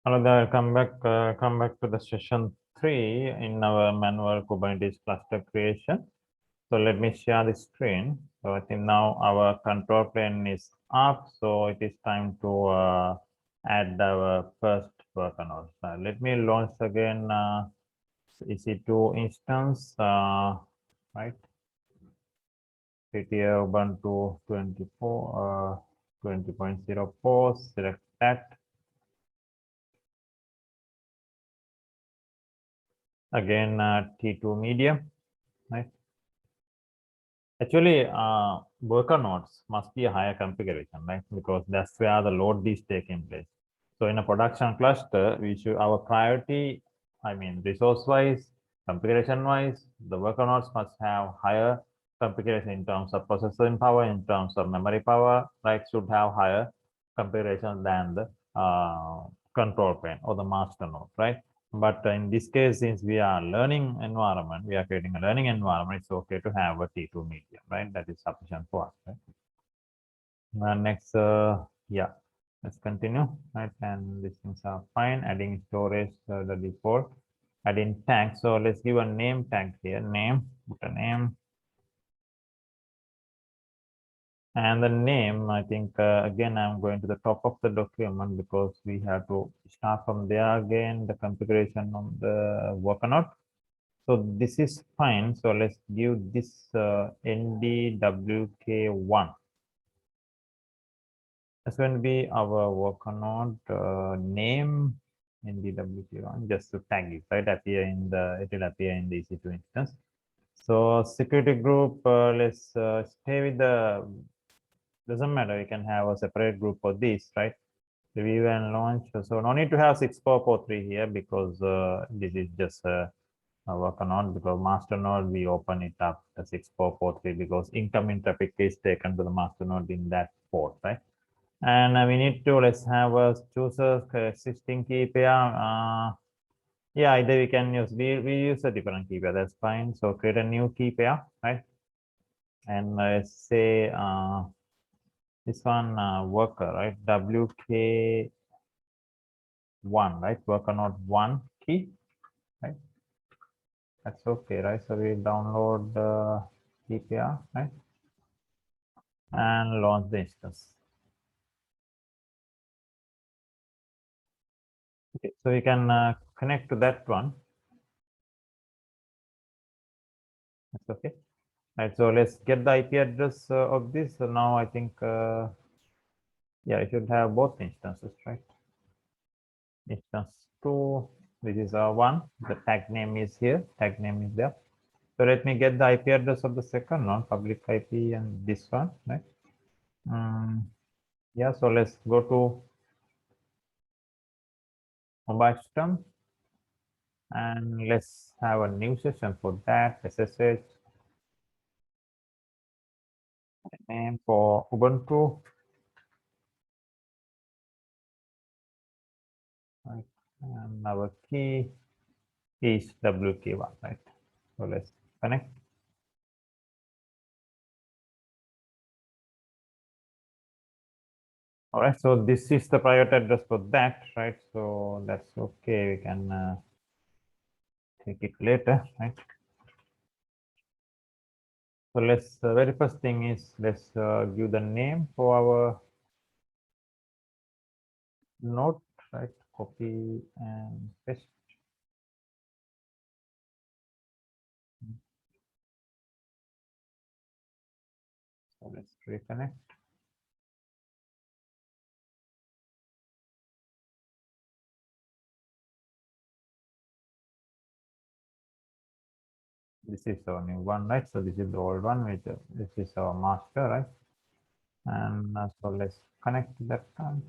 Hello there, come back to the session 3 in our manual Kubernetes cluster creation. So let me share the screen. So I think now our control plane is up. So it is time to add our first worker node. Let me launch again EC2 instance, right? CTL Ubuntu 24, 20.04, select that. Again, T2 medium, right? Actually, worker nodes must be a higher configuration, right? Because that's where the load is taking place. So in a production cluster, we should our priority, I mean, resource-wise, configuration-wise, the worker nodes must have higher configuration in terms of processing power, in terms of memory power, right? Should have higher configuration than the control plane or the master node, right? But in this case, since we are learning environment, we are creating a learning environment, it's okay to have a T2 medium, right? That is sufficient for us, right? Next, yeah, let's continue, right? And these things are fine. Adding storage, the default. Adding tag. So let's give a name tag here. Name, put a name. And the name, I think, again, I'm going to the top of the document because we have to start from there again, the configuration of the worker node. So this is fine. So let's give this ndwk1. That's going to be our worker node name ndwk1, just to tag it, right? It will appear in the EC2 instance. So security group, let's stay with doesn't matter. You can have a separate group for this, right? Review and launch. So no need to have 6443 here because this is just worker node, because master node we open it up the 6443 because incoming traffic is taken to the master node in that port, right? And we need to let's have a choose existing key pair. Yeah, either we can use we use a different key pair, that's fine. So create a new key pair, right? And let's say this one worker, right? WK1, right? Worker node 1 key, right? That's okay, right? So we download the CPR, right? And launch the instance. Okay, so we can connect to that one. That's okay. Right, so let's get the IP address of this. So now I think, yeah, I should have both instances, right? Instance 2, this is one. The tag name is here, tag name is there. So let me get the IP address of the second one, public IP, and this one, right? Yeah, so let's go to mobile system and let's have a new session for that. SSH name for Ubuntu, right? And our key is WK1, right? So let's connect. All right, so this is the private address for that, right? So that's okay. We can take it later, right? So let's very first thing is let's give the name for our node, right? Copy and paste. So let's reconnect. This is our new one, right? So this is the old one, which this is our master, right? And so let's connect that one.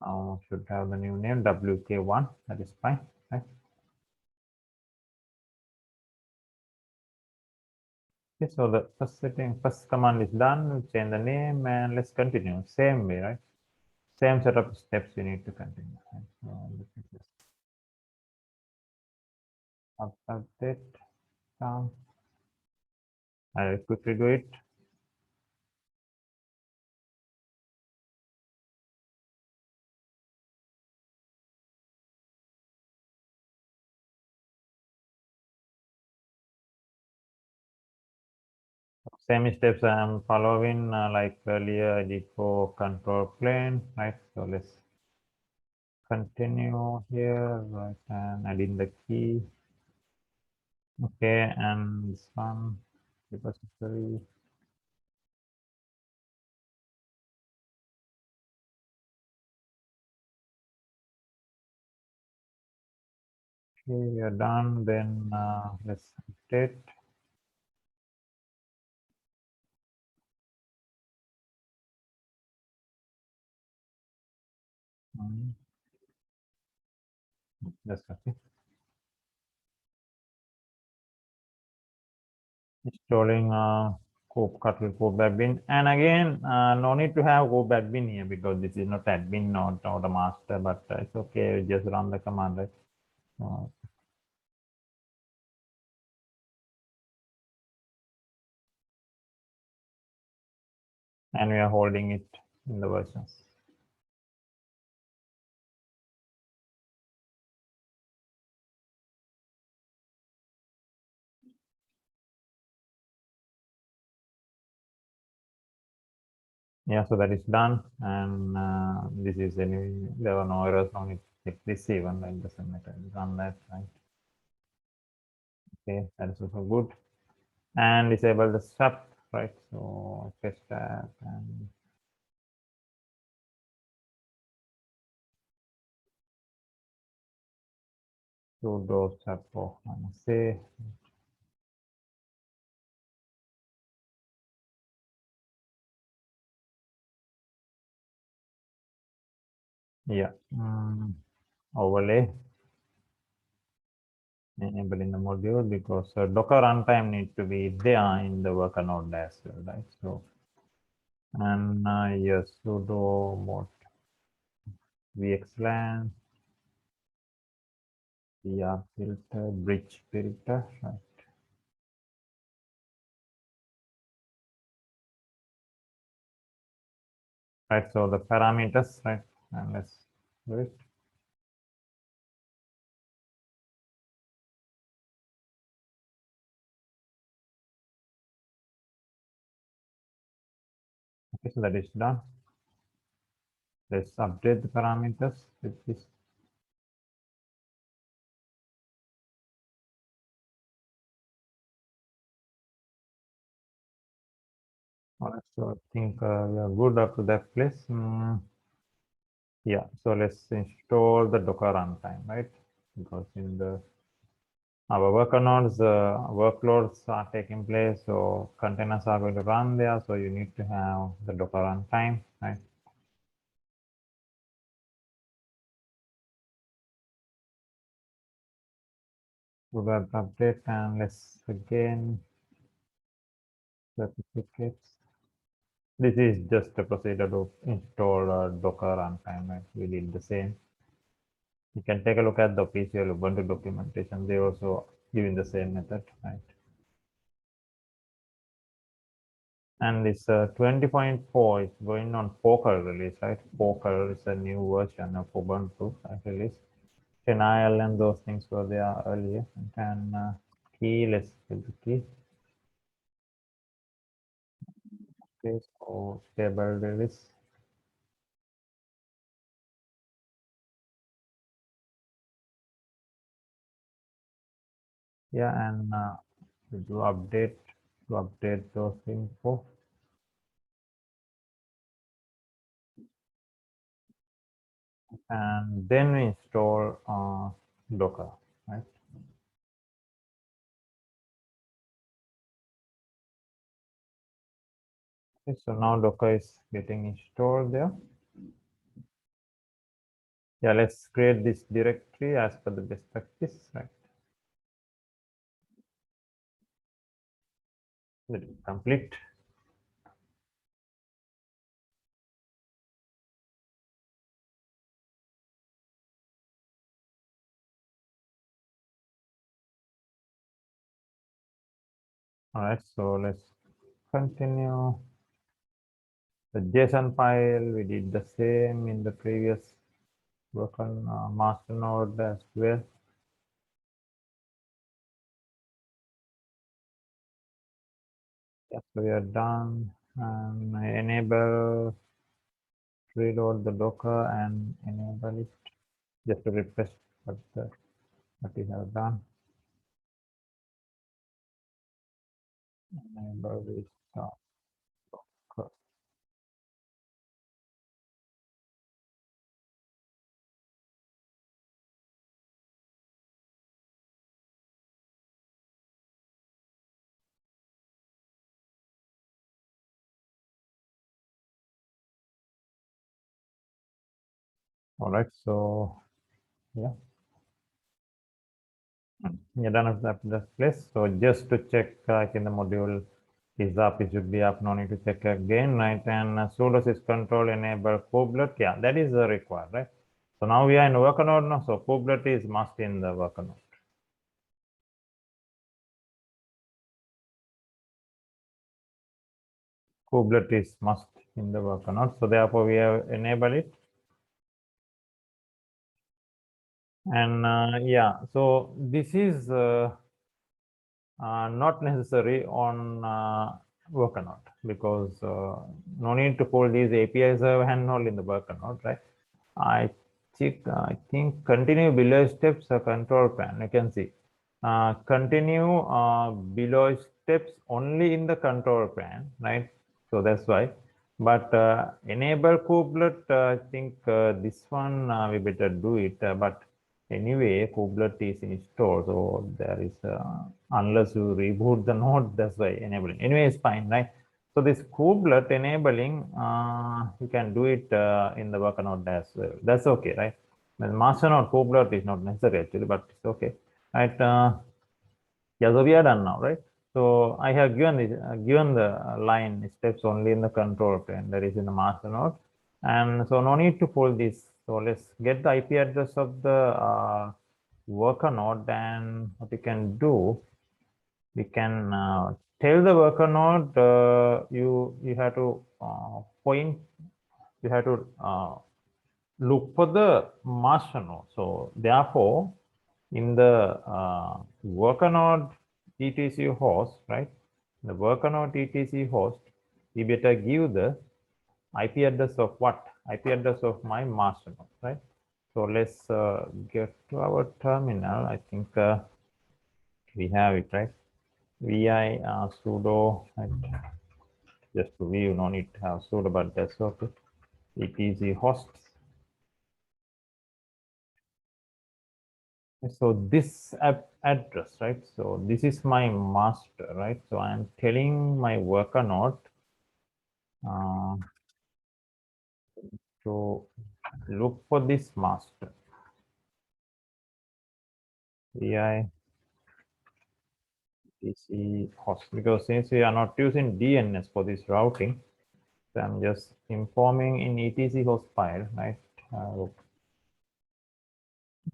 Now should have the new name WK1. That is fine, right? Okay, so the first command is done. We'll change the name and let's continue. Same way, right? Same set of steps you need to continue. Right? So let me just update down. I'll quickly do it. Same steps I'm following like earlier I did for control plane, right? So let's continue here, right? And add in the key. Okay, and this one, repository. Okay, we are done. Then let's update. Just okay. Installing kube admin, and again, no need to have kube admin here because this is not admin, not a master, but it's okay. Just run the command, right? Uh, and we are holding it in the versions. Yeah, so that is done, and this is any, there are no errors, no need to check this even, like doesn't matter. Run that, right? Okay, that is also good. And disable the step, right? So test that and sudo step for say. Yeah, overlay enabling the module because Docker runtime needs to be there in the worker node as well, right? So, and yes, sudo mod vxlan vr filter bridge filter, right? Right, so the parameters, right? And let's do it. Okay, so that is done. Let's update the parameters with this. All right, so I think we are good up to that place. Yeah, so let's install the Docker runtime, right? Because in the our worker nodes, workloads are taking place, so containers are going to run there. So you need to have the Docker runtime, right? We will update and let's again certificates. This is just a procedure to install Docker runtime, right? We did the same. You can take a look at the official Ubuntu documentation. They also giving the same method, right? And this 20.4 is going on Focal release, right? Focal is a new version of Ubuntu release. Denial and those things were there earlier. And key, let's get the key. Okay, so stable release. Yeah, and we do update to update those info. And then we install Docker, right? Okay, so now Docker is getting installed there. Yeah, let's create this directory as per the best practice, right? Let it complete. All right, so let's continue. The JSON file, we did the same in the previous work on master node as well. Yes, we are done. And enable, reload the Docker and enable it. Just to refresh what we have done. Enable this Docker. All right, so yeah, you're done with that place. So just to check in the module is up, it should be up, no need to check again, right? And sudo syscontrol enable kubelet, yeah, that is required, right? So now we are in worker node now, so kubelet is must in the worker node. Kubelet is must in the worker node, so therefore we have enabled it. And yeah, so this is not necessary on worker node because no need to pull these APIs handle in the worker node, right? I think continue below steps a control plan. You can see continue below steps only in the control plan, right? So that's why. But enable kubelet, I think this one we better do it. But anyway, kubelet is installed, so there is unless you reboot the node, that's why enabling. Anyway, it's fine, right? So this kubelet enabling, you can do it in the worker node as well. That's okay, right? The master node kubelet is not necessary actually, but it's okay, right? Yeah, so we are done now, right? So I have given this, given the line steps only in the control plane, that is in the master node, and so no need to pull this. So let's get the IP address of the worker node, and what we can do, we can tell the worker node you have to point, you have to look for the master node. So therefore, in the worker node etc host, right? The worker node etc host, we better give the IP address of what? IP address of my master node, right? So let's get to our terminal. I think we have it, right? Vi sudo, right? Just to view, no need to have sudo, but that's okay. etc hosts. So this address, right? So this is my master, right? So I'm telling my worker node uh, to look for this master. Vi DC host, because since we are not using DNS for this routing, so I'm just informing in etc host file, right?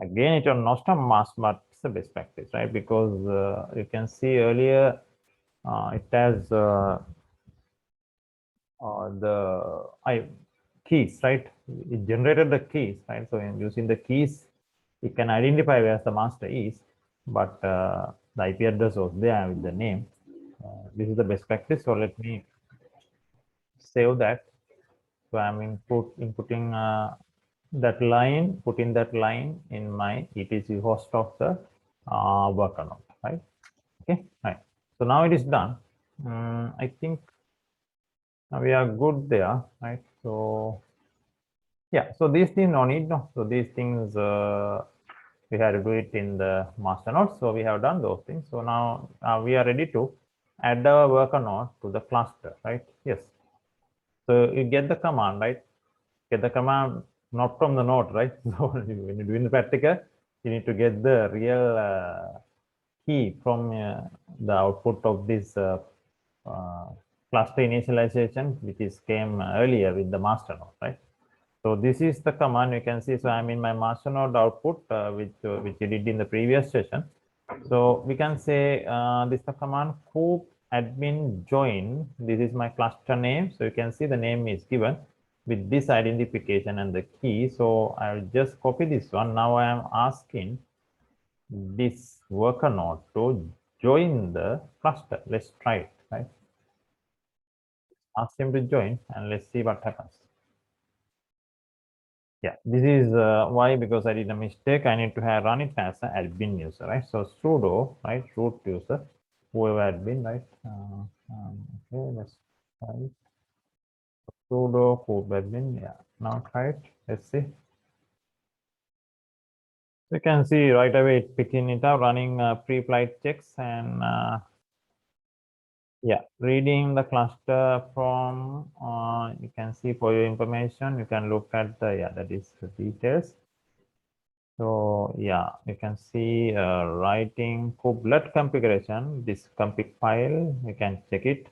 Again, it will not a must, but it's a best practice, right? Because you can see earlier it has the keys, right? It generated the keys, right? So in using the keys, it can identify where the master is, but the IP address was there with the name. This is the best practice. So let me save that. So I'm inputting that line, putting that line in my etc host of the worker node, right? Okay, right. So now it is done. I think we are good there, right? So yeah, so these things no need, no. So these things we had to do it in the master node. So we have done those things. So now we are ready to add the worker node to the cluster, right? Yes. So you get the command, right? Get the command not from the node, right? So when you do in the practical, you need to get the real key from the output of this uh, cluster initialization, which is came earlier with the master node, right? So this is the command you can see. So I'm in my master node output, which we did in the previous session. So we can say this is the command kubelet admin join. This is my cluster name. So you can see the name is given with this identification and the key. So I'll just copy this one. Now I am asking this worker node to join the cluster. Let's try it, right? ask him to join, and let's see what happens. Yeah, this is why, because I did a mistake. I need to have run it as an admin user, right? So sudo, right, root user, whoever admin, right? Okay, let's try it. Sudo kubelet, yeah. Now try it. Let's see. You can see right away it picking it up, running pre-flight checks, and yeah, reading the cluster from. You can see for your information. You can look at the, yeah, that is the details. So yeah, you can see writing kubelet configuration, this config file, you can check it,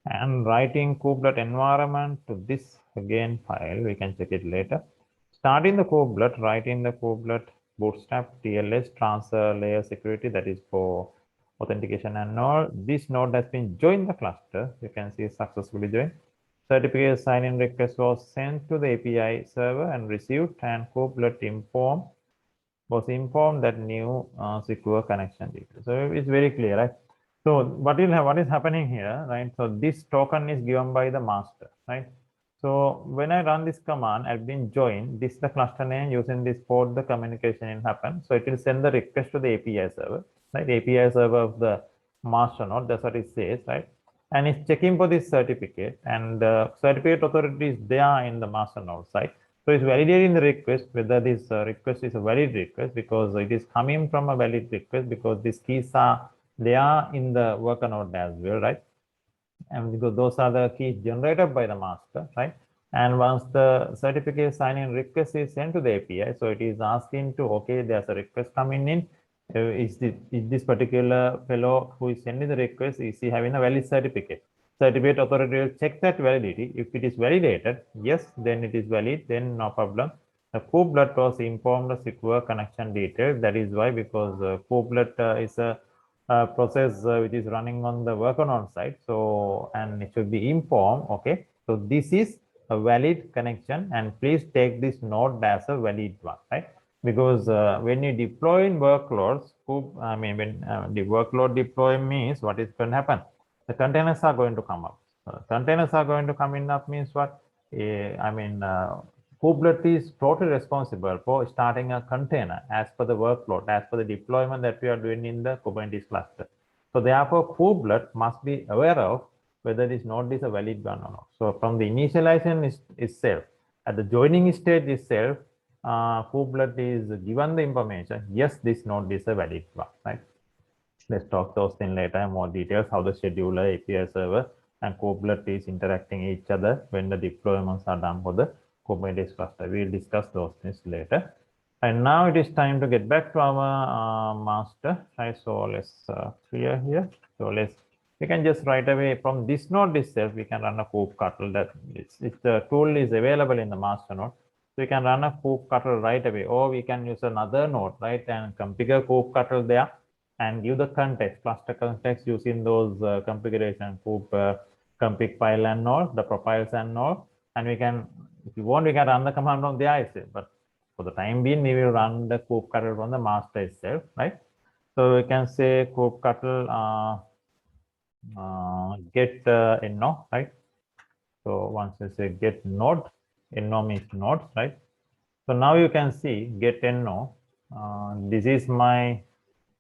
and writing kubelet environment to this again file, we can check it later. Starting the kubelet, writing the kubelet bootstrap TLS transfer layer security, that is for authentication and all. This node has been joined the cluster. You can see successfully joined. Certificate sign-in request was sent to the API server and received, and kubelet was informed that new secure connection details. So it's very clear, right? So what is happening here, right? So this token is given by the master, right? So when I run this command, admin join, this is the cluster name, using this port, the communication will happen. So it will send the request to the API server, right? API server of the master node, that's what it says, right? And it's checking for this certificate, and certificate authority is there in the master node side. So it's validating the request, whether this request is a valid request, because it is coming from a valid request, because these keys are there in the worker node as well, right? And because those are the keys generated by the master, right? And once the certificate sign-in request is sent to the API, so it is asking to, okay, there's a request coming in. Is this particular fellow who is sending the request, is he having a valid certificate? Certificate authority will check that validity. If it is validated, yes, then it is valid, then no problem. The kubelet was informed the secure connection details. That is why, because kubelet is a process which is running on the worker node side. So, and it should be informed, okay, so this is a valid connection, and please take this node as a valid one, right? Because when you deploy in workloads, I mean, when the workload deploy means what is going to happen? The containers are going to come up. Containers are going to come in up means what? I mean, kubelet is totally responsible for starting a container as per the workload, as per the deployment that we are doing in the Kubernetes cluster. So therefore, kubelet must be aware of whether this node is a valid one or not. So from the initialization itself, at the joining stage itself, kubelet is given the information, yes, this node is a valid one, right? Let's talk those things later in more details, how the scheduler, API server, and kubelet is interacting each other when the deployments are done for the Kubernetes cluster. We'll discuss those things later. And now it is time to get back to our master, right? So let's clear here. So we can just right away from this node itself, we can run a kubectl. That it's the tool is available in the master node. So we can run a kubectl right away, or we can use another node, right, and configure kubectl there and give the context, cluster context, using those configuration config file and all, the profiles and all. And we can, if you want, we can run the command from there itself. But for the time being, we will run the kubectl from the master itself, right? So we can say kubectl get no, right? So once you say get node, no means nodes, right? So now you can see get no. This is my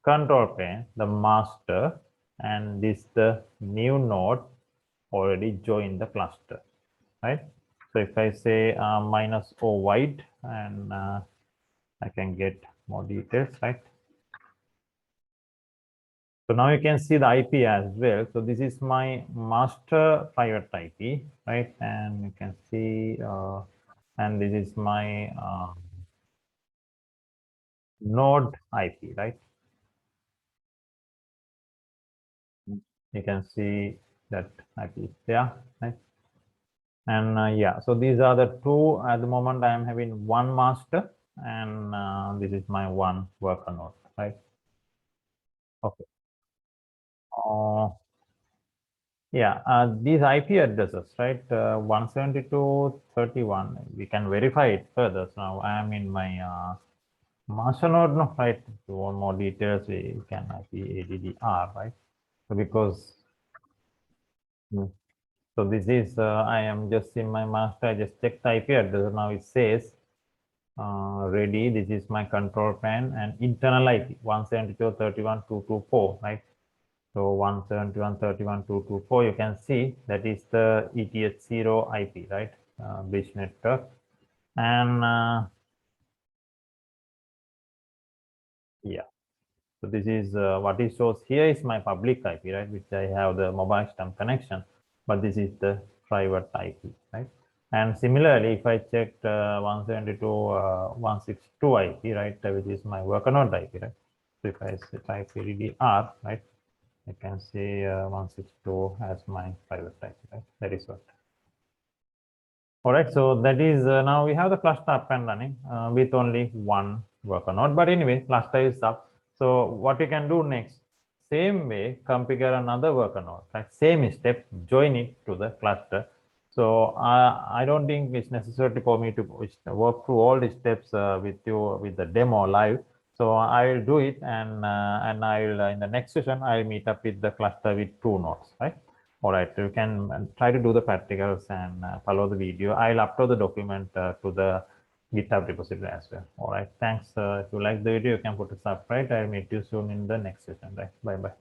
control plane, the master, and this the new node already joined the cluster, right? So if I say minus o wide, and I can get more details, right? So now you can see the IP as well. So this is my master private IP, right? And you can see, and this is my node IP, right? You can see that IP is there, right? And yeah, so these are the two. At the moment, I am having one master, and this is my one worker node, right? Okay. Uh, yeah, these IP addresses, right? 172.31. We can verify it further. So now I am in my master node, no, right? If you want more details, we can IP ADDR, right? So because So this is, I am just in my master, I just checked the IP address. Now it says ready. This is my control plan and internal IP 172.31.224, right? So 171.31.224, you can see that is the ETH0 IP, right? Bridge network. And yeah, so this is what it shows here is my public IP, right? Which I have the mobile stem connection, but this is the private IP, right? And similarly, if I checked 172.162 IP, right, which is my worker node IP, right? So if I type EDR, right, I can say 162 as my private IP, right? That is what. All right, so that is now we have the cluster up and running with only one worker node. But anyway, cluster is up. So what you can do next, same way, configure another worker node, right? Same step, join it to the cluster. So I don't think it's necessary for me to work through all the steps with you with the demo live. So I will do it, and I will in the next session I'll meet up with the cluster with two nodes, right? All right, you can try to do the practicals and follow the video. I'll upload the document to the GitHub repository as well. All right, thanks. If you like the video, you can put a subscribe. I'll meet you soon in the next session. Right, bye bye.